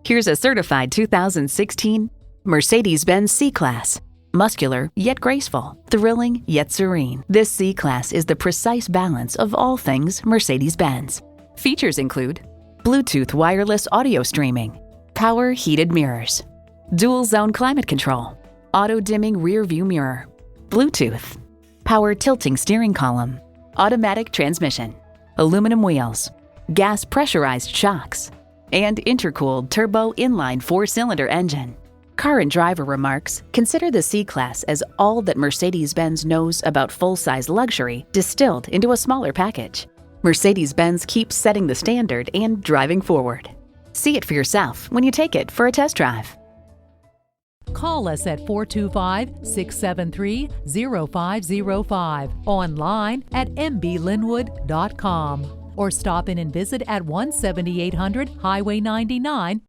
Here's a certified 2016 Mercedes-Benz C-Class. Muscular yet graceful, thrilling yet serene. This C-Class is the precise balance of all things Mercedes-Benz. Features include Bluetooth wireless audio streaming, power heated mirrors, dual zone climate control, auto dimming rear view mirror, Bluetooth, power tilting steering column, automatic transmission, aluminum wheels, gas pressurized shocks, and intercooled turbo inline 4-cylinder engine. Car and Driver remarks, consider the C-Class as all that Mercedes-Benz knows about full-size luxury distilled into a smaller package. Mercedes-Benz keeps setting the standard and driving forward. See it for yourself when you take it for a test drive. Call us at 425-673-0505, online at mblynnwood.com, or stop in and visit at 17800 Highway 99,